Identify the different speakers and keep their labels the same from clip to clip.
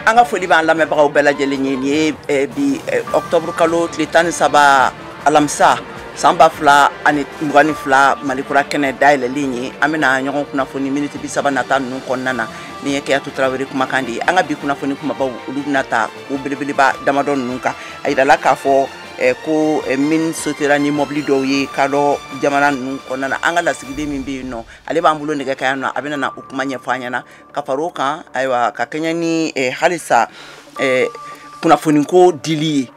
Speaker 1: Anga foli b'an lamɛnbagaw bɛɛ lajɛlen ye nin ye bi octobre kalo tile 13 alamisa san 2022 Malikura kɛnɛ dayɛlɛlen ye an bɛna ɲɔgɔn kunnafoni minute 30 nata ninnu kɔnɔna na ni ye Keyatu Tarawele kumakan de ye an ka bi kunnafoni kumabaw olu bɛna ta o belebeleba damadɔ ninnu kan a yirala k'a fɔ ko min sotera ni mobili dɔw ye kadɔ jamana ninnu kɔnɔna na an ka lasigiden min bɛ yen nɔ ale b'an bolo nɛgɛ ka yan nɔ a bɛna na o kuma ɲɛfɔ an ɲɛna ka far'o kan ayiwa ka kɛɲɛ ni halisa kunnafoniko dili ye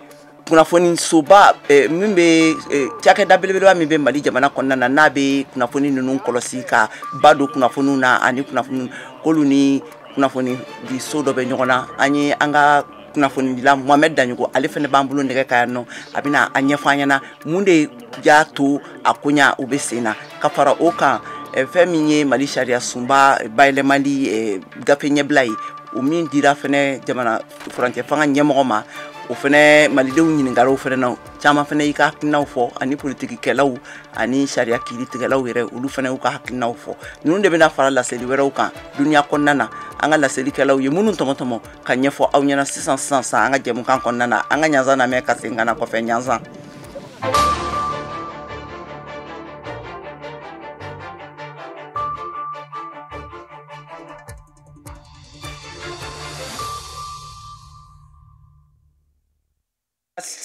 Speaker 1: kunnafoni soba min bɛ cakɛda belebeleba min bɛ Mali jamana kɔnɔna na n'a bɛ kunnafoni ninnu kɔlɔsi ka ba don kunnafoniw na ani kunnafoni k'olu ni kunnafoni di so dɔ bɛ ɲɔgɔn na an ye an ka kunnafoni dila Mohamed Daɲogo ale fana b'an bolo nɛgɛ ka yan nɔ a bɛna a ɲɛfɔ an ɲɛna mun de y'a to a koɲa u bɛ sen na ka fara o kan fɛn min ye Mali sariya sunba bayɛlɛmali gafe ɲɛbila ye o min dira fana jamana furancɛ fanga ɲɛmɔgɔ ma o fana malidenw ɲininkaraw fana na caman fana y'i ka hakilinaw fɔ ani politikikɛlaw ani sariya kiiritigɛlaw yɛrɛ olu fana y'u ka hakilinaw fɔ ninnu de bɛna fara laseli wɛrɛw kan duniya kɔnɔna na an ka laselikɛlaw ye minnu tɔmɔtɔmɔ ka ɲɛfɔ aw ɲɛna sisan an ka jɛmukan kɔnɔna na an ka ɲanzan lamɛn ka segin ka na kɔfɛ ɲanzan.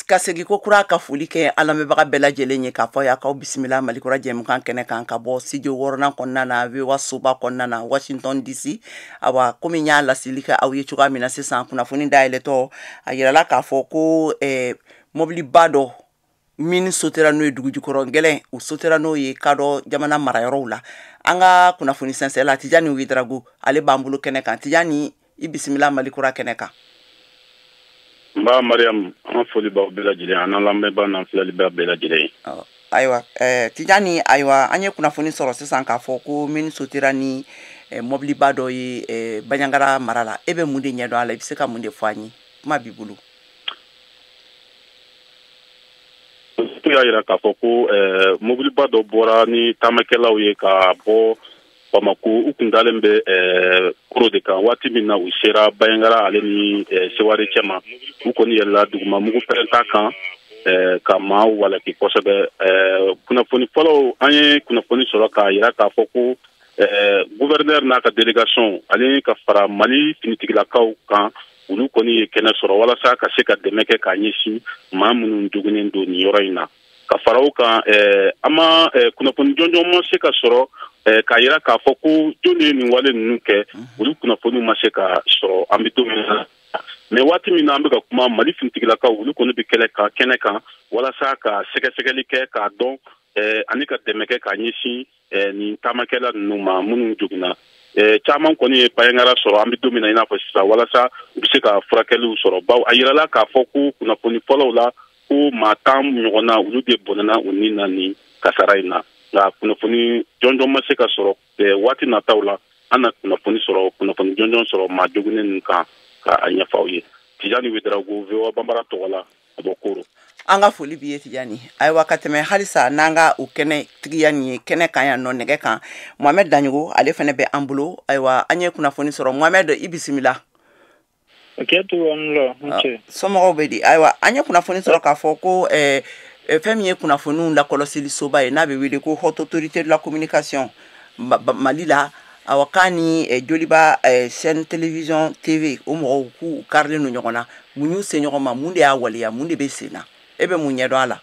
Speaker 1: Ka segi ko kura ka foli kɛ an lamɛnbaga bɛɛ lajɛlen ye k'a fɔ y'a k'aw bisimila Malikura jɛmukan kɛnɛ kan ka bɔ studio 6nan kɔnɔna na VOA soba kɔnɔna na Washington DC awa komi n y'a laseli kɛ aw ye cogoya min na sisan kunnafoni dayɛlɛtɔ a yirala k'a fɔ ko mobiliba dɔ min sotera n'o ye dugujukɔrɔ gɛlɛn u sotera n'o ye kadɔ jamana marayɔrɔw la an ka kunnafoni sɛnsɛla Tijani Widarago ale b'an bolo kɛnɛ kan Tijani i bisimila Malikura kɛnɛ kan.
Speaker 2: Mba Mariam an foli b'aw bɛɛ lajɛlen an lamɛnbaa n'an filɛlibaa bɛɛ lajɛlen.
Speaker 1: Ayiwa Tijani ayiwa an ye kunnafoni sɔrɔ sisan k'a fɔ ko min sotera ni mobiliba dɔ ye Baɲangara mara la e bɛ mun de ɲɛdɔn a la i bɛ se ka mun de fɔ an ye kuma b'i bolo.
Speaker 2: Tu y'a yira k'a fɔ ko mobiliba dɔ bɔra ni taamakɛlaw ye ka bɔ Bamako u kun dalen bɛ koro de kan waati min na u sera Baɲangara ale ni Seware cɛ ma u kɔni yɛlɛla dugumamugu pɛrɛnta kan ka maaw walaki kosɛbɛ kunnafoni fɔlɔ an ye kunnafoni sɔrɔ k'a yira k'a fɔ ko gouverneur n'a ka délégation ale ka fara Mali finitigilakaw kan olu kɔni ye kɛnɛ sɔrɔ walasa ka se ka dɛmɛ kɛ k'a ɲɛsin maa minnu dogonen don nin yɔrɔ in na ka fara o kan an ma kunnafoni jɔnjɔn ma se ka sɔrɔ k'a yira k'a fɔ ko jɔn de ye nin wale ninnu kɛ olu kunnafoniw ma se ka sɔrɔ an bɛ don min na mais waati min na an bɛ ka kuma Mali finitigilakaw olu kɔni bɛ kɛnɛ kan walasa ka sɛgɛsɛgɛli kɛ k'a dɔn ani ka dɛmɛ kɛ k'a ɲɛsin nin taamakɛla ninnu ma minnu joginna caman kɔni ye Baɲangara sɔrɔ an bɛ don min na i n'a fɔ sisan walasa u bɛ se ka furakɛliw sɔrɔ bawo a yirala k'a fɔ ko kunnafoni fɔlɔw la ko maa 10 ɲɔgɔnna olu de bɔnɛna u ni na nin kasara in na nka kunnafoni jɔnjɔn ma se ka sɔrɔ waati nataw la an na kunnafoni jɔnjɔn sɔrɔ maa joginnen ninnu kan ka a ɲɛfɔ aw ye Tijani Widarago VOA Bambara tɔgɔ la a bɔ Koro.
Speaker 1: An ka foli b'i ye Tijani ayiwa ka tɛmɛ halisa n'an ka o kɛnɛ tigiya nin ye kɛnɛ kan yan nɔ nɛgɛ kan Mohamed Daɲogo ale fana bɛ an bolo ayiwa an ye kunnafoni sɔrɔ Mohamed i bisimila. Somɔgɔw bɛ di ayiwa an ye kunnafoni sɔrɔ k'a fɔ ko fɛn min ye kunnafoniw lakɔlɔsili soba ye n'a bɛ wele ko Haute Autorité de la Communication Mali la awa k'a ni joliba chaîne télévision TV o mɔgɔw k'u karilen don ɲɔgɔn na mun y'u se ɲɔgɔn ma mun de y'a waleya mun de bɛ sen na e bɛ mun ɲɛdɔn a la.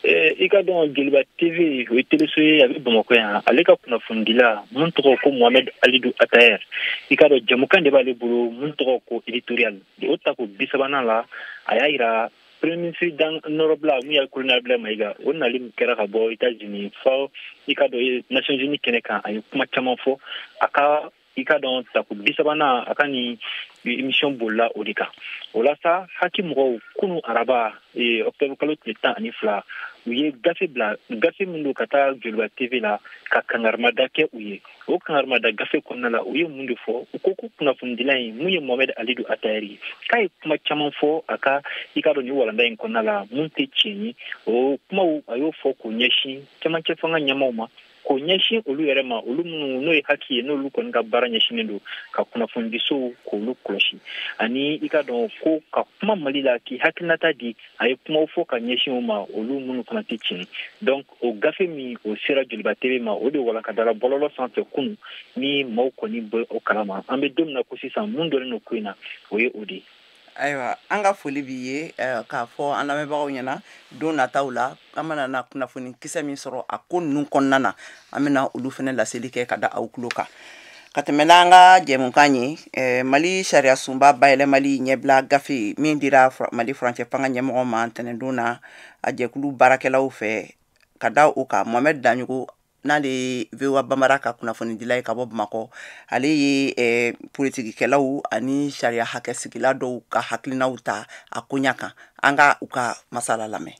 Speaker 3: I ka dɔn joliba TV o ye téléso ye a bɛ Bamakɔ yan ale ka kunnafonidila mun tɔgɔ ko Mohamed Alidou Atayer i ka dɔn jamukan de b'ale bolo mun tɔgɔ ko éditorial o ta ko 30nan la a y'a yira Premier ministre Dan Norobla mun ye colonel Blaise Maïga o nali min kɛra ka bɔ États-Unis fɔ i ka dɔn Nations Unies kɛnɛ kan a ye kuma caman fɔ a ka i ka dɔn ta ko 30nan a ka ni émission bolila o de kan o la sa haki mɔgɔw kunu araba octobre kalo tile 12 u ye gafe min don ka taa joliba TV la ka kangarimada kɛ u ye o kangarimada gafe kɔnɔna la u ye mun de fɔ u ko ko kunnafonidila in mun ye Mohamed Alidou Atayer ye k'a ye kuma caman fɔ a ka i ka dɔn ni walanda in kɔnɔna la mun tɛ tiɲɛ ye o kumaw a y'o fɔ k'o ɲɛsin cɛmancɛ fanga ɲɛmaaw ma ko ɲɛsin olu yɛrɛ ma olu minnu n'o ye haki ye n'olu kɔni ka baara ɲɛsinen don ka kunnafonidisow k'olu kɔlɔsi ani i ka dɔn ko ka kuma Mali la k'i hakilinata di a ye kumaw fɔ ka ɲɛsin o ma olu minnu fana tɛ tiɲɛ donc o gafe min o sera Joliba TV ma o de walankatala bɔlɔlɔ sanfɛ kunun ni maaw kɔni bɛ o kalama an bɛ don min na ko sisan mun dɔnnen don ko in na o ye o de ye.
Speaker 1: Ayiwa an ka foli b'i ye k'a fɔ an lamɛnbagaw ɲɛna don nataw la an bɛna na kunnafoni kisɛ min sɔrɔ a ko ninnu kɔnɔna na an bɛna olu fana laseli kɛ ka da aw tulo kan ka tɛmɛ n'an ka jɛmukan ye Mali sariya sunba bayɛlɛmali ɲɛbila gafe min dira Mali furancɛ fanga ɲɛmɔgɔ ma ntɛnɛndon na a jɛkulu baarakɛlaw fɛ ka da o kan Mohamed Danjogo n'ale ye VOA Bambara ka kunnafoni dila ye ka bɔ Bamakɔ ale ye politikikɛlaw ani sariya hakɛsigila dɔw ka hakilinaw ta a koɲa kan an ka u ka masala lamɛn.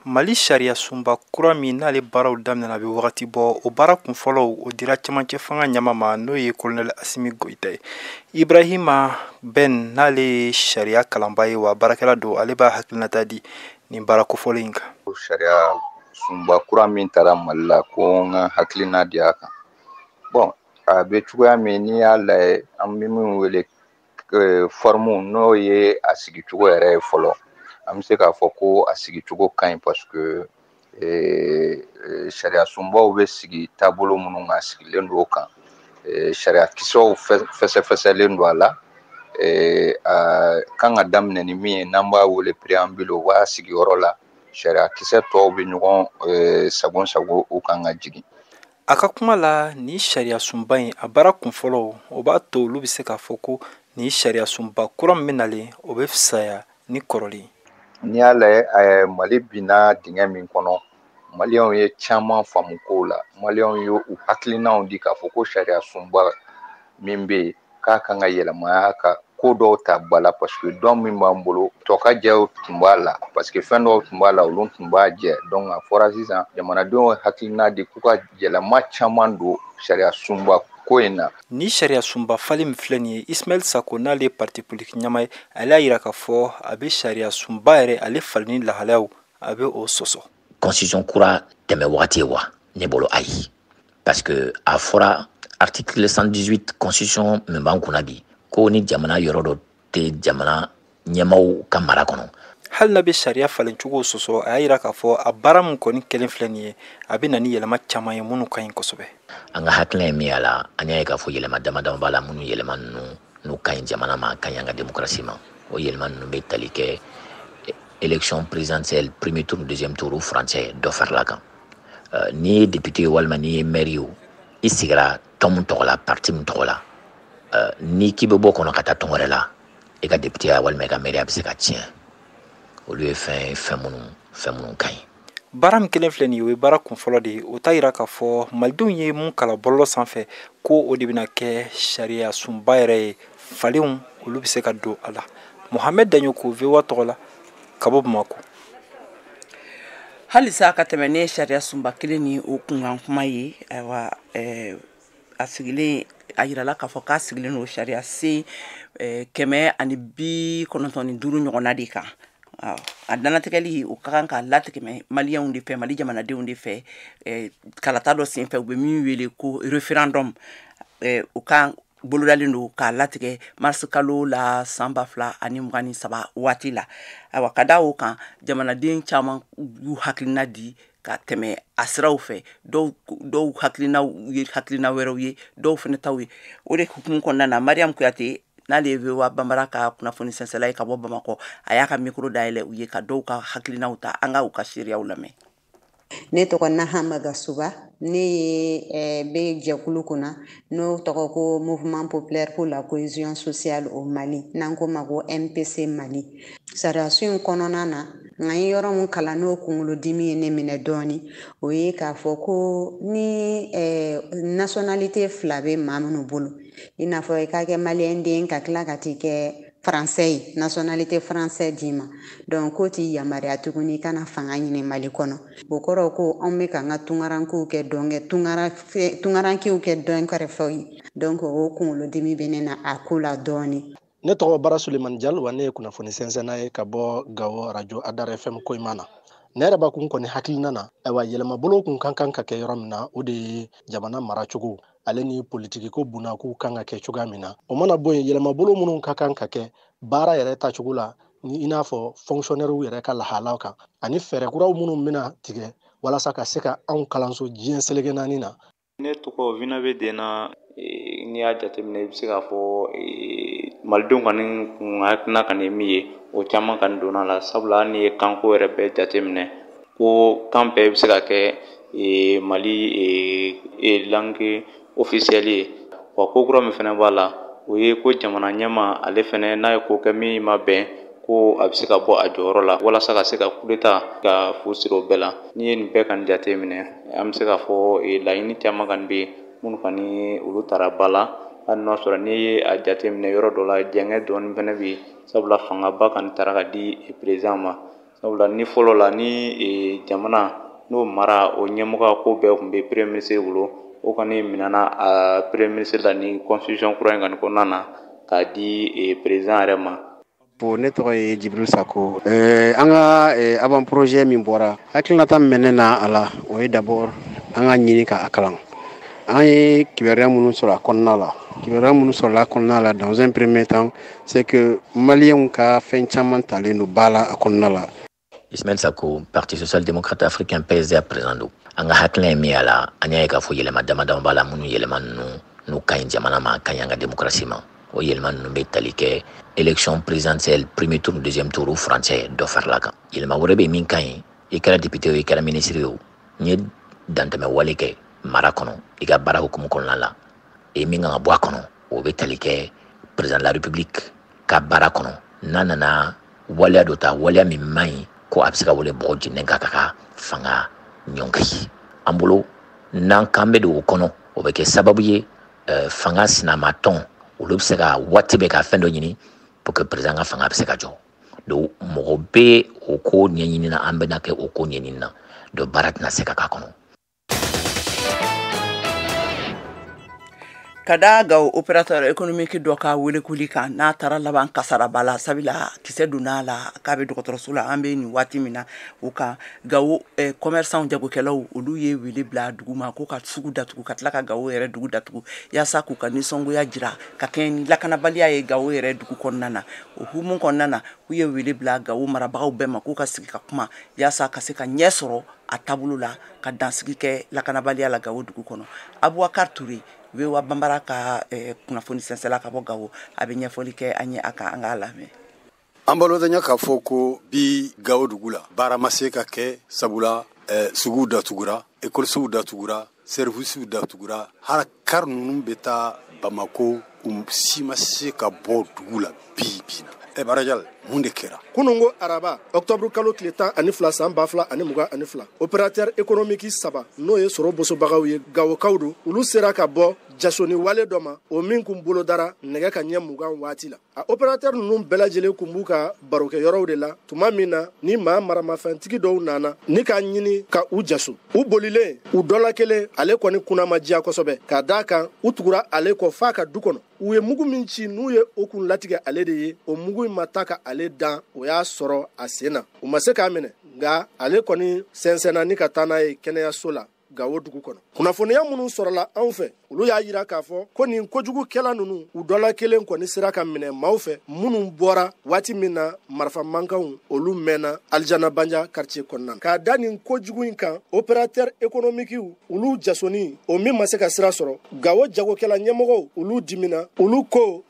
Speaker 4: Mali sariya sunba kura min n'ale baaraw daminɛna bɛ wagati bɔ o baara kunfɔlɔw o dira cɛmancɛ fanga ɲama ma n'o ye Colonel Asimi Goïta ye. Ibrahima Ben n'ale ye sariya kalanba ye wa baarakɛla don ale b'a hakilinata di nin baara kofɔlen in kan.
Speaker 5: Sariya sunba kura min taara Mali la ko n ka hakilina di a kan. Bon, a bɛ cogoya min n'i y'a lajɛ an bɛ min wele forme n'o ye a sigicogo yɛrɛ ye fɔlɔ. An bɛ se k'a fɔ ko a sigicogo ka ɲi parce que sariya sunbaw bɛ sigi taabolo minnu kan sigilen don o kan. Sariya kisɛw fɛsɛfɛsɛlen don a la. A kan ka daminɛ ni min ye n'an b'a wele préambule o b'a sigiyɔrɔ la. Sariya kisɛ tɔw bɛ ɲɔgɔn sago u kan ka jigin.
Speaker 4: A ka kuma la ni sariya sunba in a baara kunfɔlɔ o b'a to olu bɛ se k'a fɔ ko ni sariya sunba kura min nalen o bɛ fisaya ni kɔrɔlen.
Speaker 5: N'i y'a lajɛ Mali binna dingɛ min kɔnɔ Maliyɛnw ye caman faamu kow la Maliyɛnw ye u hakilinaw di k'a fɔ ko sariya sunba min bɛ yen k'a kan ka yɛlɛma ka ko dɔw ta ba la parce que dɔn min b'an bolo tɔkajɛw tun b'a la parce que fɛn dɔw tun b'a la olu tun b'a jɛ donc a fɔra sisan jamanadenw hakilina di k'u ka yɛlɛma caman don sariya sunba ko in na.
Speaker 4: Ni sariya sunba fali min filɛ nin ye Ismail Sako n'ale ye parti politique ɲɛma ye ale y'a yira k'a fɔ a bɛ sariya sunba yɛrɛ ale fali ni lahalayaw a bɛ o sɔsɔ.
Speaker 6: Constitution kura tɛmɛ wagati ye wa ne bolo ayi parce que a fɔra article 118 constitution min b'an kunna bi ko ni jamana yɔrɔ dɔ tɛ jamana ɲɛmaaw ka mara kɔnɔ.
Speaker 4: Hali n'a bɛ sariya falen cogo sɔsɔ a y'a yira k'a fɔ a baara min kɔni kɛlen filɛ nin ye a bɛ na ni yɛlɛma caman ye minnu ka ɲi kosɛbɛ.
Speaker 6: An ka hakilina ye min y'a la an y'a ye k'a fɔ yɛlɛma damadama b'a la minnu yɛlɛma ninnu n'u ka ɲi jamana ma ka ɲi an ka démocratie ma o yɛlɛma ninnu bɛ tali kɛ élection présidentielle premier tour deuxième tour furancɛ dɔ farala kan n'i ye député walima n'i ye maire ye i sigira tɔn min tɔgɔ la parti min tɔgɔ la n'i k'i bɛ bɔ kɔnɔ ka taa tɔn wɛrɛ la i ka député walima i ka maire bɛ se ka tiɲɛ olu ye fɛn minnu ka ɲi.
Speaker 4: Baara min kelen filɛ nin ye o ye baara kunfɔlɔ de ye o t'a yira k'a fɔ malidenw ye mun kalan bɔlɔlɔ sanfɛ ko o de bɛna kɛ sariya sunba yɛrɛ ye falenw olu bɛ se ka don a la. Mohamed Danjogo VOA tɔgɔ la ka bɔ Bamakɔ.
Speaker 1: Halisa ka tɛmɛ ne sariya sunba kelen ni o kunkan kuma ye ayiwa a sigilen a yirala k'a fɔ k'a sigilen o sariya sen 195 ɲɔgɔnna de kan. A danatigɛli o ka kan ka latigɛ Maliyɛnw de fɛ Mali jamanadenw de fɛ kalata dɔ senfɛ u bɛ min wele ko référendum o kan bolodalen don k'a latigɛ mars kalo la san 2023 waati la ayiwa ka da o kan jamanaden caman y'u hakilina di ka tɛmɛ a siraw fɛ dɔw hakilina wɛrɛw ye dɔw fana taw ye o de hukumu kɔnɔna na Mariam Kuyate n'ale ye VOA Bambara ka kunnafoni sɛnsɛla ye ka bɔ Bamakɔ a y'a ka micro dayɛlɛ u ye ka dɔw ka hakilinaw ta an ka u ka seereyaw lamɛn.
Speaker 7: Ne tɔgɔ Nahama Gasuba ne ye bɛ jɛkulu kunna n'o tɔgɔ ko Mouvement Populaire pour la Cohésion Sociale au Mali n'an ko ma ko MPC Mali. Sariyaso in kɔnɔna na nka ye yɔrɔ min kalan n'o kunkolodimi ye ne minɛ dɔɔni o ye k'a fɔ ko ni nationalité fila bɛ maa minnu bolo i n'a fɔ i ka kɛ Maliyɛn den ka tila ka t'i kɛ Français ye nationalité français d'i ma donc ko t'i yamaruya tuguni i kana fanga ɲini Mali kɔnɔ o kɔrɔ ko anw bɛ k'an ka tungarankew kɛ tungarankew kɛ dɔn kɛrɛfɛw ye donc o kunkolodimi bɛ ne na a ko la dɔɔni.
Speaker 8: Ne tɔgɔ Bara Sulemani Jalo wa ne ye kunnafoni sɛnsɛnna ye ka bɔ Gawo radio Adar FM Koyimana. ne yɛrɛ b'a kun kɔni hakilina na ayiwa yɛlɛmabolo kun kan ka kɛ yɔrɔ min na o de ye jamana maracogo ale ni politiki ko bunna k'u kan ka kɛ cogoya min na o mana bɔ yen yɛlɛmabolo minnu ka kan ka kɛ baara yɛrɛ tacogo la ni i n'a fɔ fonctionnaires yɛrɛ ka lahalaw kan ani fɛɛrɛ kuraw minnu bɛna tigɛ walasa ka se ka anw kalanso diɲɛ selege naani na.
Speaker 4: Ne tɔgɔ Vinabe Dena n'i y'a jateminɛ i bɛ se k'a fɔ malidenw kɔni kun hakilina kɔni ye min ye o caman kɔni donna la sabula n'i ye kanko yɛrɛ bɛɛ jateminɛ ko kan bɛɛ bɛ se ka kɛ Mali langue officielle ye wa ko kura min fana b'a la o ye ko jamana ɲɛma ale fana n'a ye ko kɛ min ma bɛn ko a bɛ se ka bɔ a jɔyɔrɔ la walasa ka se ka coup d'État ka fu siri o bɛɛ la n'i ye nin bɛɛ kɔni jateminɛ an bɛ se k'a fɔ laɲini caman kɔni bɛ yen minnu kɔni olu taara ba la hali n'a sɔrɔ n'i ye a jateminɛ yɔrɔ dɔ la jɛngɛ dɔɔni fana bɛ yen sabula fangaba kɔni taara ka di président ma sabula ni fɔlɔ la ni jamana n'o mara o ɲɛmɔgɔ ko bɛɛ tun bɛ premier ministre bolo o kɔni minɛna a premier ministre la ni constitution kura in kɔni kɔnɔna na k'a di président yɛrɛ ma.
Speaker 9: Ne tɔgɔ ye Jibril Sako. An ka avant projet min bɔra hakilinata min bɛ ne na a la o ye d'abord an ka ɲini k'a kalan. An ye kibaruya minnu sɔrɔ a kɔnɔna la. Kibaruya minnu sɔrɔla a kɔnɔna la dans un premier temps c'est que Maliens ka fɛn caman talen don ba la a kɔnɔna la.
Speaker 6: Ismail Sako, Parti social-démocrate africain PSD à présent do. An ka hakilina ye min ye a la an y'a ye k'a fɔ yɛlɛma damadama b'a la minnu yɛlɛma ninnu ka ɲi jamana ma ka ɲi an ka démocratie ma. O yɛlɛma ninnu bɛ tali kɛ élection présidentielle premier tour deuxième tour furancɛ dɔ farala kan. Yɛlɛma wɛrɛ bɛ min ka ɲi i kɛra député o i kɛra ministre o n ye dantɛmɛ wale kɛ mara kɔnɔ i ka baara hukumu kɔnɔna la e min kan ka bɔ a kɔnɔ o bɛ tali kɛ président de la république ka baara kɔnɔ n'a nana waleya dɔ ta waleya min man ɲi ko a bɛ se ka wale mɔgɔ jɛnnen ka ka fanga ɲɔnki an bolo n'an kan bɛ don o kɔnɔ o bɛ kɛ sababu ye fanga sinamatɔn olu bɛ se ka waati bɛɛ ka fɛn dɔ ɲini pour que président ka fanga bɛ se ka jɔ donc mɔgɔ bɛ o ko ɲɛɲini na an bɛ na kɛ o ko ɲɛɲini na donc baara tɛna se ka k'a kɔnɔ.
Speaker 1: kada gaw opérateur économique dɔ ka welekuli kan n'a taara laban kasaraba la sabila kisɛ donna la k'a bɛ dɔgɔtɔrɔso la an bɛ nin waati min na o kan gawo commerçant jagokɛlaw olu ye wele bila dugu ma ko ka sugu datugu ka tila ka gawo yɛrɛ dugu datugu yaasa k'u ka nisɔngoya jira ka kɛɲɛ ni lakanabaliya ye gawo yɛrɛ dugu kɔnɔna na o humu kɔnɔna na k'u ye wele bila gawo marabagaw bɛɛ ma k'u ka sigi ka kuma yaasa ka se ka ɲɛ sɔrɔ a taabolo la ka dansigi kɛ lakanabaliya la gawo dugu kɔnɔ Abubakar Ture Wewa Bambara ka kunnafoni sɛnsɛla ka bɔ Gawo a bɛ ɲɛfɔli kɛ an ye a kan an k'a lamɛn.
Speaker 10: An balodanya k'a fɔ ko bi Gawo dugu la baara ma se ka kɛ sabula suguw datugura école datugura services datugura hali car ninnu bɛ taa Bamako si ma se ka bɔ dugu la bi na. Barajal mun de kɛra
Speaker 8: kunungo araba octobre kalo tile 12 san 2022 opérateur économique 3 n'o ye sɔrɔ bosobagaw ye gawokaw do olu sera ka bɔ jasoni wale dɔ ma o min kun bolo dara nɛgɛ ka ɲɛ 20 waati la a opérateur ninnu bɛɛ lajɛlen kun b'u ka barokɛ yɔrɔw de la tuma min na ni maramafɛntigi dɔw nana ni k'a ɲini ka u jaso u bolilen u dɔla kelen ale kɔni kunna ma diya kosɛbɛ ka daa kan u tugura ale kɔ f'a ka du kɔnɔ u ye mugu min ci n'u ye o kun latigɛ ale de ye o mugu in ma taa ka ale dan o y'a sɔrɔ a sen na u ma se k'a minɛ nka ale kɔni sɛnsɛnna ni ka taa n'a ye kɛnɛyaso la Gawo dugu kɔnɔ kunnafoniya minnu sɔrɔla anw fɛ olu y'a yira k'a fɔ ko nin kojugukɛla ninnu u dɔla kelen kɔni sera ka minɛ maaw fɛ minnu bɔra waati min na marifa mankanw olu mɛnna Aljana Banja quartier kɔnɔna k'a da nin kojugu in kan opérateur économique olu jasoni o min ma se ka sira sɔrɔ Gawo jagokɛla ɲɛmɔgɔw olu dimina olu ko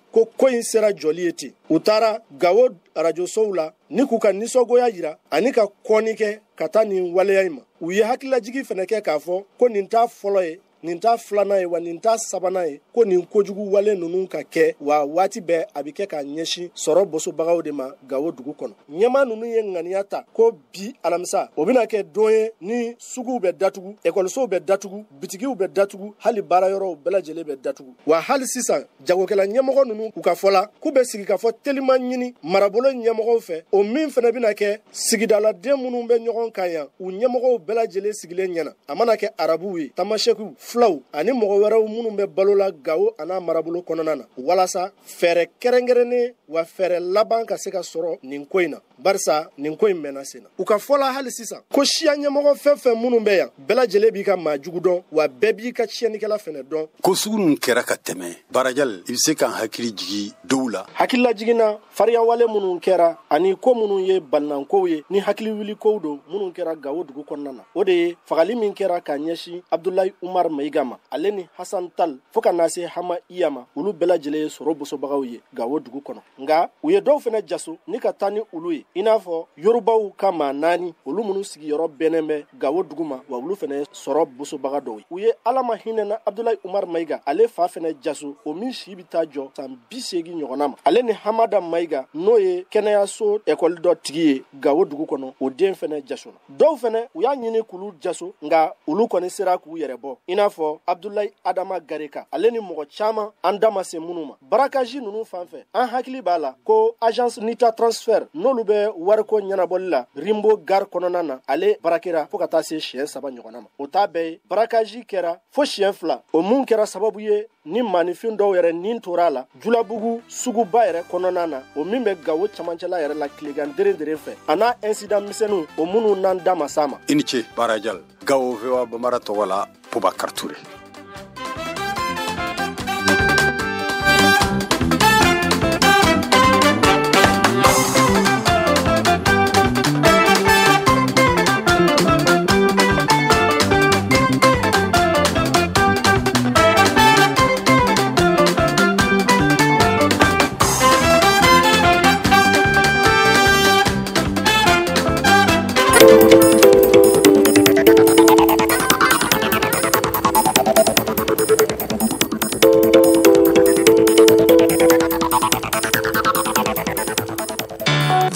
Speaker 8: in sera jɔli ye ten u taara Gawo radio sow la ni k'u ka nisɔngoya jira ani ka kɔni kɛ ka taa nin waleya in ma u ye hakililajigi fɛnɛ kɛ k'a fɔ ko nin t'a fɔlɔ ye nin t'a filanan ye wa nin t'a sabanan ye ko nin kojugu wale ninnu ka kɛ wa waati bɛɛ a bɛ kɛ ka ɲɛsin sɔrɔ bosobagaw de ma Gawo dugu kɔnɔ ɲɛma ninnu ye ŋaniya ta ko bi alamisa o bɛna kɛ don ye ni suguw bɛ datugu ekɔlisow bɛ datugu bitigiw bɛ datugu hali baarayɔrɔw bɛɛ lajɛlen bɛ datugu wa hali sisan jagokɛla ɲɛmɔgɔ ninnu u ka fɔ la k'u bɛ sigi ka fɔ telima ɲini marabolo ɲɛmɔgɔw fɛ o min fɛnɛ bɛna kɛ sigidaladen minnu bɛ ɲɔgɔn kan yan u ɲɛmɔgɔw bɛɛ lajɛlen sigilen ɲɛna a mana kɛ arabuw ye tamasɛkiw fulaw ani mɔgɔ wɛrɛw minnu bɛ balo la Gawo a n'a marabolo kɔnɔna na walasa fɛɛrɛ kɛrɛnkɛrɛnnen wa fɛɛrɛ laban ka se ka sɔrɔ nin ko in na barisa nin ko in mɛnna sen na u ka fɔla hali sisan ko siya ɲɛmɔgɔ fɛn fɛn minnu bɛ yan bɛɛ lajɛlen b'i ka maajugu dɔn wa bɛɛ b'i ka tiɲɛnikɛla fɛnɛ dɔn
Speaker 10: ko sugu ninnu kɛra ka tɛmɛ Barajal i bɛ se k'an hakili jigi dɔw la
Speaker 8: hakilila jiginna fariya wale minnu kɛra ani ko minnu ye balinankow ye ni hakili wuli kow don minnu kɛra Gawo dugu kɔnɔna na o de ye fagali min kɛra ka ɲɛsin Abdulayi Umar Mayiga ma ale ni Hasan Tal fo ka na se Hama Iya ma olu bɛɛ lajɛlen ye sɔrɔ bosobagaw ye Gawo dugu kɔnɔ nka u ye dɔw fɛnɛ jaso ni ka taa ni olu ye i n'a fɔ Yorubaw ka maa 4 olu minnu sigiyɔrɔ bɛnnen bɛ Gawo dugu ma wa olu fɛnɛ ye sɔrɔ bosobaga dɔw ye u ye Ala ma hinɛ na Abdulayi Umar Mayiga ale fa fɛnɛ jaso o min si bi taa jɔ san 80 ɲɔgɔnna ma ale ni Hamada Mayiga n'o ye kɛnɛyaso ekɔli dɔ tigi ye Gawo dugu kɔnɔ o den fɛnɛ jaso dɔw fɛnɛ u y'a ɲini k'ulu jaso nka olu kɔni sera k'u yɛrɛ bɔ i n'a fɔ Abdulayi Adama Gareka ale ni mɔgɔ caman an da ma se minnu ma barakaji ninnu fan fɛ an hakili b'a la ko agence Nita Transfer n'olu bɛ wariko ɲɛnabɔli la Rimbo Gare kɔnɔna na ale barakɛra fo ka taa se siɲɛ 3 ɲɔgɔnna ma o t'a bɛɛ ye barakaji kɛra fo siɲɛ 2 o mun kɛra sababu ye ni maanifin dɔw yɛrɛ nin tora la Julabugu suguba yɛrɛ kɔnɔna na o min bɛ Gawo camancɛla yɛrɛ la tilegan dere fɛ a n'a incident misɛnninw o minnu n'an da ma s'a ma
Speaker 10: i ni ce Barajal Gawo VOA Bambara tɔgɔ la Bubakar Ture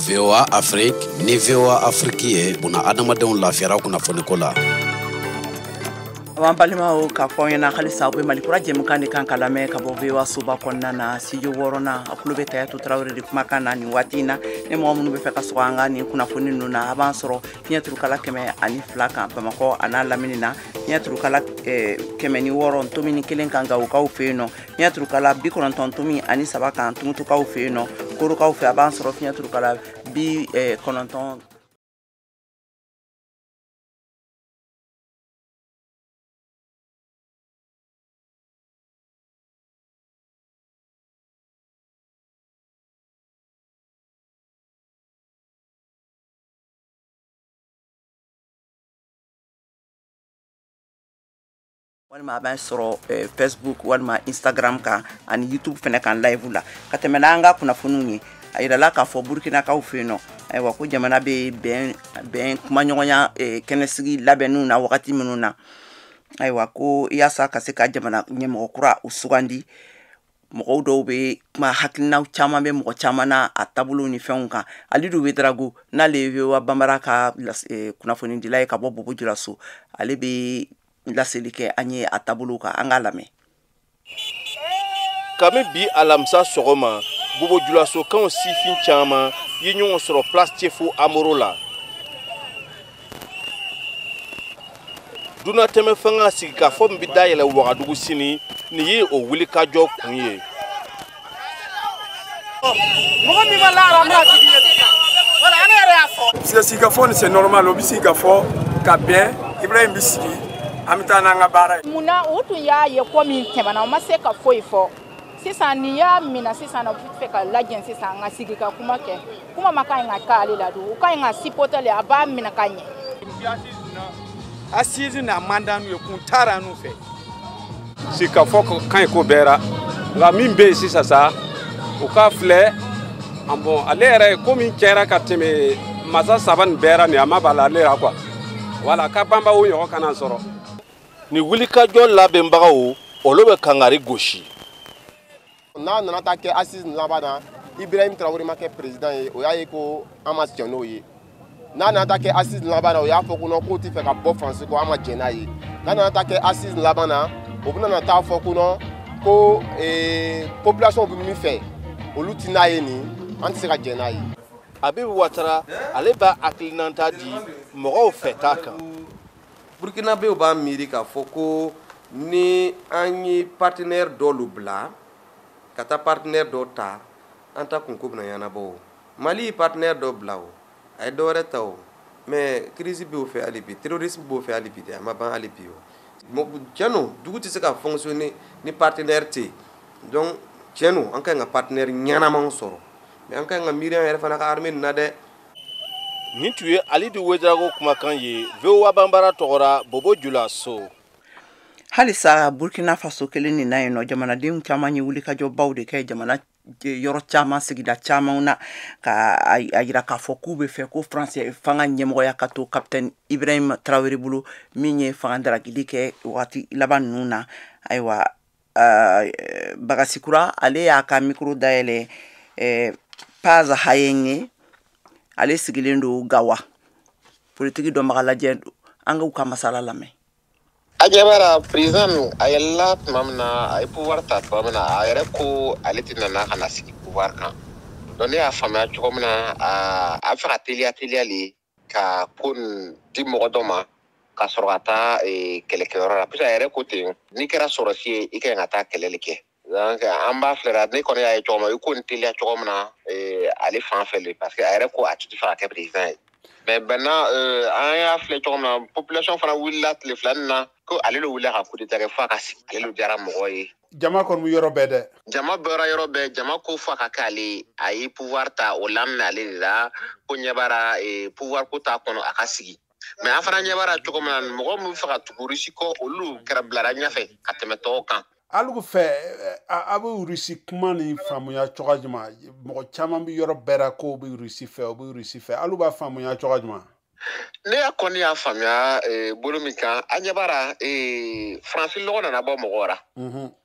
Speaker 11: VOA Afrique ni VOA Afrique ye buna adamadenw lafiyara kunnafoniko la
Speaker 1: Awan balimaw ka fɔ ɲɛna halisa u bɛ Malikura jɛmukan de kan ka lamɛn ka bɔ VOA soba kɔnɔna na studio 6 na a kulo bɛ Tayatu Tarawele de kumakan na nin waati in na ni mɔgɔ minnu bɛ fɛ ka sɔgɔ an ka nin kunnafoni ninnu na a b'an sɔrɔ fiɲɛ turukala 102 kan Bamakɔ a n'a lamini na fiɲɛ turukala 106 ntomi 1 kan Gawukaw fɛ yen nɔ fiɲɛ turukala 93 ntomi 3 kan Tumutukaw fɛ yen nɔ Korokaw fɛ a b'an sɔrɔ fiɲɛ turukala 90 walima a b'an sɔrɔ Facebook walima Instagram kan ani YouTube fɛnɛ kan live la ka tɛmɛ n'an ka kunnafoniw ye a yirala k'a fɔ Burkinakaw fɛ yen nɔ ayiwa ko jamana bɛ bɛn kumaɲɔgɔnya kɛnɛsigi labɛnniw na wagati minnu na ayiwa ko yaasa ka se ka jamana ɲɛmɔgɔ kura u sugandi mɔgɔw dɔw bɛ kuma hakilinaw caman bɛ mɔgɔ caman na a taabolo ni fɛnw kan Alidu Wedrago n'ale ye VOA Bambara ka kunnafoni dila ye ka bɔ Bobo Julaso ale bɛ laseli kɛ an ye a taabolo kan an ka lamɛn
Speaker 12: Kami bi alamisa sɔgɔma Bobo Julaso kan sifin caman ye ɲɔgɔn sɔrɔ place Tefo Amoro la Duna tɛmɛ fanga sigi ka fɔ min bi dayɛlɛ Wagadugu sini ni ye o wuli ka jɔ kun ye
Speaker 13: mɔgɔ min ma lara mina tigi ye wala an yɛrɛ y'a fɔ
Speaker 14: sigi ka fɔ ni c'est normal o bi sigi ka fɔ ka bɛn Ibrahim bi sigi an bɛ taa n'an ka baara ye
Speaker 15: munna o tun y'a ye ko min tɛmɛna o ma se ka foyi fɔ sisan ni y'a mina sisan o fɛ ka lajɛ sisan an ka sigi ka kuma kɛ kuma ma kan ka k'ale la don o kan ka sipotele a b'a mina ka ɲɛ
Speaker 16: assise na mandat nu ye kun taara nu fɛ si ka fɔ kan ko bɛɛra nka min bɛ yen sisan sa o ka filɛ an bon ale yɛrɛ ko min kɛra ka tɛmɛ masa saba nin bɛɛra nin a ma b'a la ale la quoi wala ka banba o ɲɔgɔn kana sɔrɔ
Speaker 12: ni wuli ka jɔ labɛnbagaw olu bɛ kangari gosi
Speaker 17: n'a nana ta kɛ assise laban na Ibrahim Traoré ma kɛ président ye o y'a ye ko an ma jɛn n'o ye n'a nana ta kɛ assise laban na o y'a fɔ ko non k'o tɛ fɛ ka bɔ France ko an ma jɛn n'a ye n'a nana ta kɛ assise laban na o bɛna na taa fɔ ko non ko population bɛ min fɛ olu tɛ n'a ye nin an tɛ se ka jɛn n'a ye.
Speaker 12: Abibu Ouattara ale b'a hakilinata di mɔgɔw fɛ t'a kan.
Speaker 18: Burkinabéw b'a miiri k'a fɔ ko ni an ye partenaire dɔlu bila ka taa partenaire dɔ ta an ta kunko bɛna ɲɛnabɔ o Mali partenaire dɔ bila o a ye dɔ wɛrɛ ta o mais crise b'o fɛ hali bi terrorisme b'o fɛ hali bi dɛ a ma ban hali bi o tiɲɛ don dugu tɛ se ka fonctionner ni partenaire tɛ yen donc tiɲɛ don an ka ɲi ka partenaire ɲɛnamanw sɔrɔ mais an ka ɲi ka miiri an yɛrɛ fana ka armée nin na dɛ.
Speaker 12: Nin tun ye Alidu Wedrago kumakan ye VOA Banbara tɔgɔra Bobo Jula So.
Speaker 1: Halisa Burkina Faso kelen nin na yen nɔ jamanadenw caman ye wulikajɔbaw de kɛ jamana yɔrɔ caman sigida caman na ka a yira k'a fɔ k'u bɛ fɛ ko France fanga ɲɛmɔgɔya ka to Capitaine Ibrahim Traoré bolo min ye fanga daragili kɛ wagati laban ninnu na ayiwa Bagasikura ale y'a ka micro dayɛlɛ Paz Hayenge ale sigilen don Gawa politiki dɔnbaga lajɛ an ka masala lamɛn.
Speaker 19: Ajabara président ayalla mamna ay pouvoir ta mamna ayere ko aletina na kana sigi pouvoir kan donc ne ya famia cogo mina a fera telia li ka kun di mogodoma ka sorata kelekero la puisa ayere ko te ni kera sorosi e ke ngata keleleke donc amba flera ne ko ya cogo ma ko telia cogo mina ale fan fele parce que ayere ko a tuti fera ke président mais maintenant an ya flé cogo mina population fana willa le flanna ko ale lo wula ka coup d'état ke fa ka ale lo jara mɔgɔ ye
Speaker 20: jama kon mu yɔrɔ bɛɛ dɛ
Speaker 19: jama bɔra yɔrɔ bɛɛ jama ko fa ka kale ayi pouvoir ta o lamna ale de la ko ɲɛbara pouvoir ko ta kɔnɔ a ka sigi mais an fana ɲɛbara cogo min na mɔgɔ min fɛ ka tugu Rusi kɔ olu kɛra bilara ɲɛfɛ ka tɛmɛ tɔw kan
Speaker 20: alugu fɛ a bɛ Rusi kuma ni faamuya cogo jumɛn mɔgɔ caman bɛ yɔrɔ bɛɛ la ko bɛ Rusi fɛ o bɛ Rusi fɛ alu b'a faamuya cogo jumɛn
Speaker 19: ne ya kɔni y'a faamuya bolo min kan a ɲɛbara faransi lɔgɔ nana bɔ mɔgɔ ra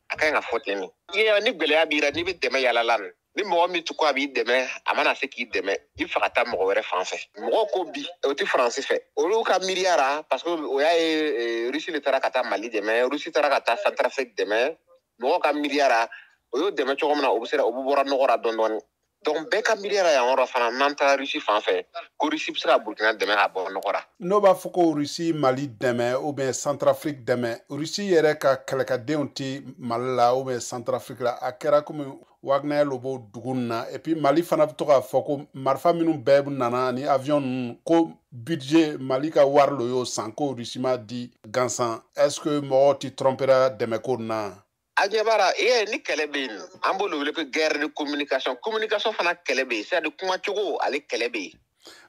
Speaker 19: a ka ɲi ka fɔ ten ni gwɛlɛya b'i ra n'i bɛ dɛmɛ yalala ni mɔgɔ min tu ko a b'i dɛmɛ a mana se k'i dɛmɛ i fɛ ka taa mɔgɔ wɛrɛ fan fɛ mɔgɔ ko bi o tɛ faransi fɛ olu ka miiriya ra parce que o y'a ye Rusi de taara ka taa Mali dɛmɛ Rusi taara ka taa Centrafrique dɛmɛ mɔgɔ ka miiriya ra o y'o dɛmɛ cogo min na o bɛ se o bɛ bɔra nɔgɔ ra dɔɔni dɔɔni donc bɛɛ ka miiriya ra yan yɔrɔ fana n'an taara Rusi fan fɛ ko Rusi bɛ se ka Burkina dɛmɛ ka bɔ nɔgɔ ra
Speaker 20: n'o b'a fɔ ko Rusi Mali dɛmɛ ou bien Centrafrique dɛmɛ Rusi yɛrɛ ka kɛlɛkɛdenw tɛ Mali la ou bien Centrafrique la a kɛra komi Wagner lo b'o dugu nin na et puis Mali fana bɛ to k'a fɔ ko marifa minnu bɛɛ nana ni avion ninnu ko budget Mali ka wari lo y'o san ko Rusi ma di gansan est-ce que mɔgɔw tɛ trompera dɛmɛ ko nin na
Speaker 19: Ajabara ni kɛlɛ bɛ yen an b'o wele ko guerre de communication fana kɛlɛ bɛ yen c'est-à-dire kuma cogo ale kɛlɛ bɛ yen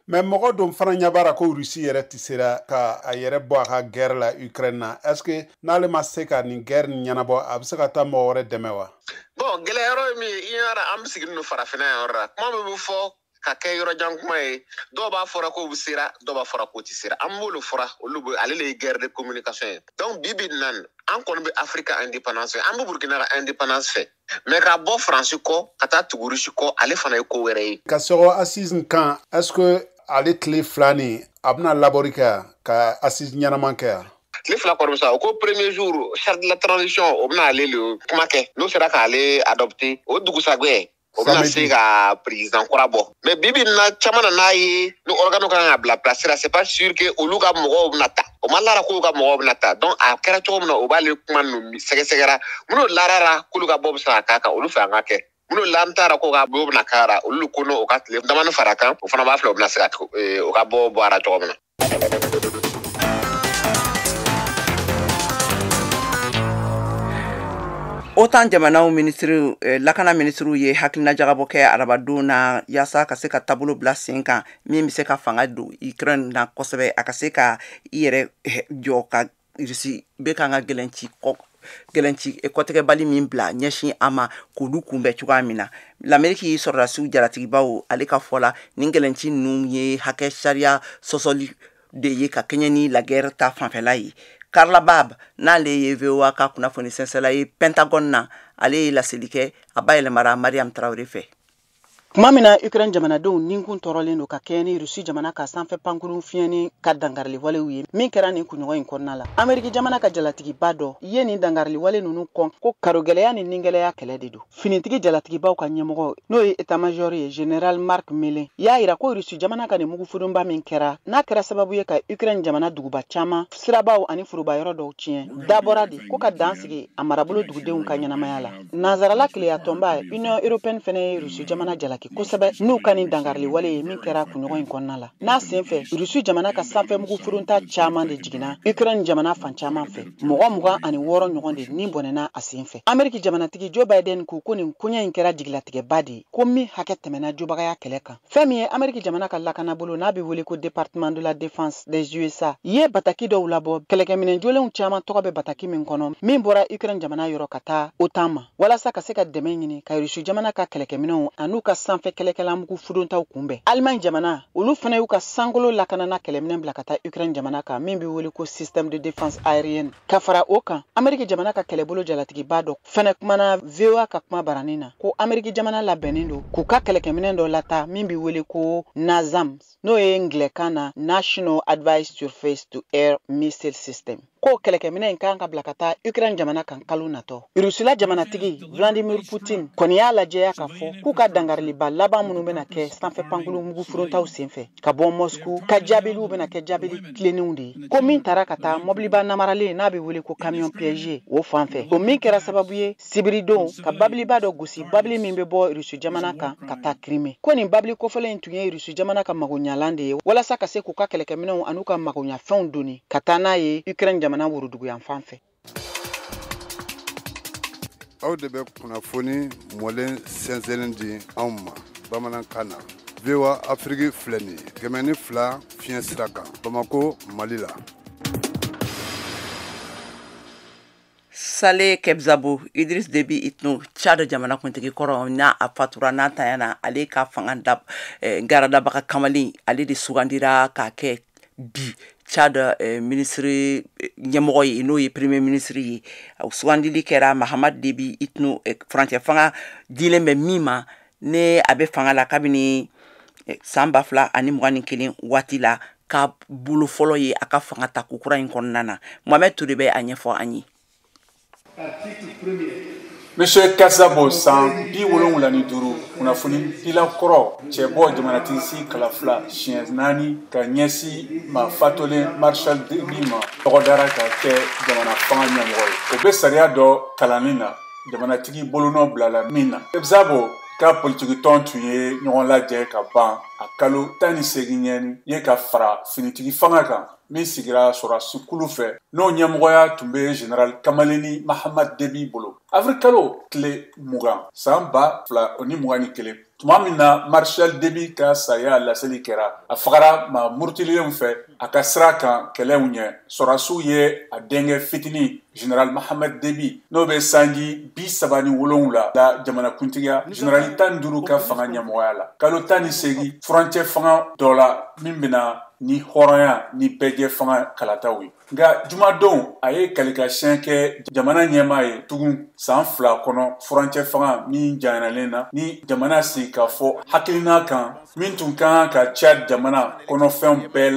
Speaker 20: mais mɔgɔ dun fana ɲɛbara ko Rusi yɛrɛ tɛ se ka a yɛrɛ bɔ a ka guerre la Ukraine na est-ce que n'ale ma se ka nin guerre nin ɲɛnabɔ a bɛ se ka taa mɔgɔ wɛrɛ dɛmɛ wa
Speaker 19: bon gɛlɛya yɔrɔ ye min ye i ɲɛna an bɛ sigi n'o farafinna yan yɔrɔ la kuma min bɛ fɔ ka kɛ yɔrɔ jan kuma ye dɔw b'a fɔra ko sera dɔw b'a fɔra ko tɛ sera an b'olu fɔra olu bɛ ale de ye guerre de communication ye donc bi nan an kɔni bɛ Afrique indépendance fɛ an bɛ Burkina ka indépendance fɛ mais ka bɔ Faransi kɔ ka taa tugu Rusi kɔ ale fana ye ko wɛrɛ ye
Speaker 20: ka sɔgɔ assise kan est-ce que ale tile fila nin a bɛna labɔri kɛ ka assise ɲɛnaman kɛ yan
Speaker 19: tile fila kɔni sa o ko premier jour charte de la transition o bɛna ale le kuma kɛ n'o sera k'ale adopter o dugusajɛ o bɛna se ka président kura bɔ mais bibi na caman na n'a ye ni organe kan ka bila place la c'est pas sûr que olu ka mɔgɔw bɛna ta o ma lara k'olu ka mɔgɔw bɛna ta donc a kɛra cogo min na o b'ale kuma ninnu sɛgɛsɛgɛra minnu larara k'olu ka bɔ bɛ se ka k'a kan olu fɛ an ka kɛ minnu lam taara k'o ka bɔ bɛna k'a ra olu ko n'o ka tile damani fara kan o fana b'a filɛ o bɛna se ka o ka bɔ a ra cogo min na.
Speaker 1: Autant jamanaw ministre lakana ministru ye hakilina jagabɔ kɛ arabadon na yasa ka se ka taabolo bila sen kan min bɛ se ka fanga don Ukraine na kosɛbɛ a ka se ka I yɛrɛ jɔ ka Rusi bɛ kan ka gɛlɛnci kɔtɛgɛbali min bila ɲɛsin a ma k'olu kunbɛn cogoya min na l'Amérique sɔrɔdasiw jaratigibaw ale ka fɔ la nin gɛlɛnci ninnu ye hakɛ sariya sɔsɔli de ye ka kɛɲɛ ni la guerre ta fanfɛla ye Karla Bab n'ale ye VOA ka kunnafoni sɛnsɛla ye Pentagon na ale ye laseli kɛ a bayɛlɛmara Mariam Traoré fɛ kuma min na Ukraine jamanadenw ninkun tɔɔrɔlen don ka kɛɲɛ ni Rusi jamana ka sanfɛ pankurun fiɲɛni ka dangarili walew ye min kɛra nin kunɲɔgɔn in kɔnɔna la. Ameriki jamana ka jalatigiba dɔ ye nin dangarili wale ninnu kɔn ko karogɛlɛya ni ningɛlɛya kɛlɛ de don. Finitigi jalatigibaw ka ɲɛmɔgɔ n'o ye état-major ye General Mark Milley y'a yira ko Rusi jamana ka nin mugufurunba min kɛra n'a kɛra sababu ye ka Ukraine jamana duguba caman sirabaw ani furuba yɔrɔ dɔw tiɲɛ. Dabɔra de ko ka dan sigi a marabolo dugudenw ka ɲɛnamaya la. Nazarala kileya tɔnba Union Européenne fɛnɛ ye Rusi jamana jalaki kosɛbɛ n'u ka nin dangarili wale ye min kɛra kunɲɔgɔn in kɔnɔna la. N'a senfɛ Rusi jamana ka sanfɛ mugufurunta caman de jiginna Ukraine jamana fan caman fɛ. Mɔgɔ 26 ɲɔgɔn de ni bɔnɛna a senfɛ. Ameriki jamanatigi Joe Biden ko nin kuɲa in kɛra jigilatigɛba de ye ko min hakɛ tɛmɛna jobagaya kɛlɛ kan. Fɛn min ye Ameriki jamana ka lakana bolo n'a bɛ wele ko Département de la Défense des USA ye bataki dɔw labɔ kɛlɛkɛminɛ jolenw caman tɔgɔ bɛ bataki min kɔnɔ min bɔra Ukraine jamana yɔrɔ ka taa OTAN ma walasa ka se ka dɛmɛ ɲini ka Rusi jamana ka kɛlɛkɛminɛw an'u ka sanfɛ kɛlɛkɛla mugu fuduntaw kunbɛn. Allemagne jamana olu fana y'u ka sankolo lakanana kɛlɛminɛ bila ka taa Ukraine jamana kan min bɛ wele ko système de défense aérienne. Ka fara o kan Ameriki jamana ka kɛlɛbolo jalatigiba dɔ fana kumana VOA ka kuma baranin na ko Ameriki jamana labɛnnen don k'u ka kɛlɛkɛminɛ dɔ lata min bɛ wele ko NASAMS n'o ye Anglɛkan na National Advanced Surface to Air Missile System. Ko kɛlɛkɛminɛ in kan ka bila ka taa Ukraine jamana kan kalo natɔ. Rusila jamanatigi Vladimir Putin kɔni y'a lajɛya ka fɔ k'u ka dangariliba laban minnu bɛna kɛ sanfɛ pankulu mugu furuntaw senfɛ ka bɔ Moscou ka jaabiliw bɛna kɛ jaabili tilennenw de ye. Ko min taara ka taa mobiliba namaralen n'a bɛ wele ko camion piégé o fan fɛ. O min kɛra sababu ye sibiridon ka babiliba dɔ gosi babili min bɛ bɔ Rusi jamana kan ka taa Crimée. Ko nin babili kɔfɛlen in tun ye Rusi jamana ka magoɲalan de ye walasa ka se k'u ka kɛlɛkɛminɛw an'u ka magoɲafɛnw donni ka taa n'a ye Ukraine jamana wuruduguyan fan fɛ.
Speaker 20: Aw de bɛ kunnafoni mɔlen sɛnsɛnnen di anw ma bamanankan na. VOA Afrique filɛ nin ye 102 fiɲɛ sira kan Bamako Mali la.
Speaker 1: Sale Kebzabo Idriss Déby Itno Tchad jamana kuntigi kɔrɔ n'a a fatura n'a tanyana ale ka fanga garadabaga kamalen ale de sugandira k'a kɛ bi Tchad ministre ɲɛmɔgɔ ye n'o ye premier ministre ye sugandili kɛra Mahamad Déby Itno furancɛ fanga dilen bɛ min ma ne a bɛ fanga la kabini san 2021 waati la ka bolo fɔlɔ ye a ka fanga ta kukura in kɔnɔna na. Mohamed Touré bɛ a ɲɛfɔ an ye.
Speaker 20: Monsieur Kasabo san 75 kunnafoni dila kɔrɔ cɛbɔ jamanatigi kalafila siɲɛ 4 ka ɲɛsi ma fatolen Marshal Déby ma tɔgɔdara ka kɛ jamana fanga ɲɛmɔgɔ ye. O bɛ sariya dɔ kalanni na jamanatigi bolonɔ bilala min na. Kasabo ka politiki tɔn tun ye ɲɔgɔn lajɛ ka ban a kalo 18 ye ka fara finitigi fanga kan min sigira sɔrɔdasi kulu fɛ n'o ɲɛmɔgɔya tun bɛ Général Kamaleni Mahamad Déby bolo. Avrikalo tile 20 san 2021 tuma min na Marshal Déby ka saya laseli kɛra a fagara ma murutilenw fɛ a ka sira kan kɛlɛw ɲɛ sɔrɔdasiw ye a denkɛ fitinin Général Mahamad Déby n'o bɛ sanji 37 la jamanakuntigiya Général 15 ka fanga ɲɛmɔgɔya la. Kalo 18 furancɛ fanga dɔ la min bɛna ni hɔrɔnya ni bɛɛjɛ fanga kalataw ye. Nka jumadon a ye kalikasiyɛn kɛ jamana ɲɛmaa ye tugun san 2 kɔnɔ furancɛ fanga min janyanalen na ni jamana sigi k'a fɔ hakilina kan min tun kan ka Tchad jamana kɔnɔfɛnw bɛɛ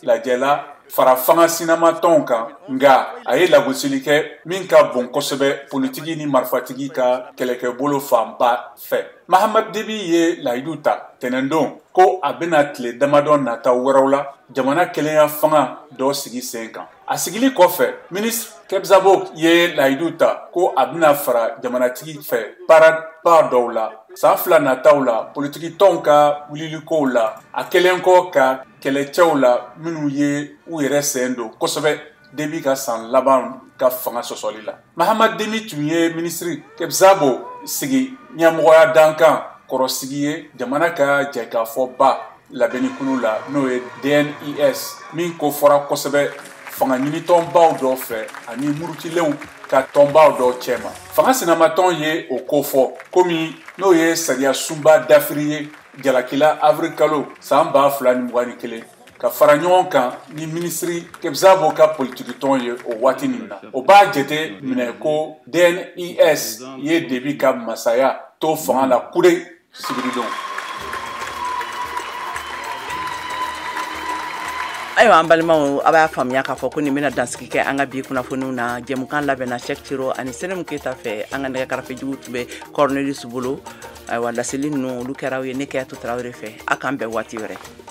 Speaker 20: lajɛla fara fanga sinamatɔnw kan nka a ye lagosili kɛ min ka bon kosɛbɛ politiki ni marifatigi ka kɛlɛkɛbolo fanba fɛ. Mahamad Déby ye layidu ta tɛnɛndon ko a bɛna tile damadɔ nataw wɛrɛw la jamana kelenya fanga dɔ sigi sen kan. A sigili kɔfɛ ministre Kebzabo ye layidu ta ko a bɛna fara jamanatigi fɛ baaraba dɔw la san 2 nataw la politiki tɔnw ka wulilikow la a kɛlen kɔ ka kɛlɛcɛw la minnu ye u yɛrɛ sen don kosɛbɛ Déby ka san laban ka fanga sɔsɔli la. Mahamad Déby tun ye ministre Kebzabo sigi ɲɛmɔgɔya dankan kɔrɔsigi ye jamana ka jɛkafɔba labɛnnikulu la n'o ye DNIS min ko fɔra kosɛbɛ fanga ɲinitɔnbaw dɔ fɛ ani murutilenw ka tɔnbaw dɔ cɛma. Fanga sinamatɔn ye o ko fɔ komi n'o ye sariya sunba dafiri ye jalakila avrikalo san 2021 ka fara ɲɔgɔn kan ni ministri Kebzabo ka politiki tɔn ye o waati nin na. O b'a jate minɛ ko DNIS ye Déby ka masaya to fanga la kude
Speaker 21: sigiridon.
Speaker 1: Ayiwa an balimaw a b'a faamuya k'a fɔ ko nin bɛna dansigi kɛ an ka bi kunnafoniw na jɛmukan labɛnna Cheikh Thiro ani Senem Keita fɛ an ka nɛgɛ karafijugu tun bɛ Cornelius bolo ayiwa laseli ninnu olu kɛra u ye ne Kɛyatu Tarawele fɛ a k'an bɛn waati wɛrɛ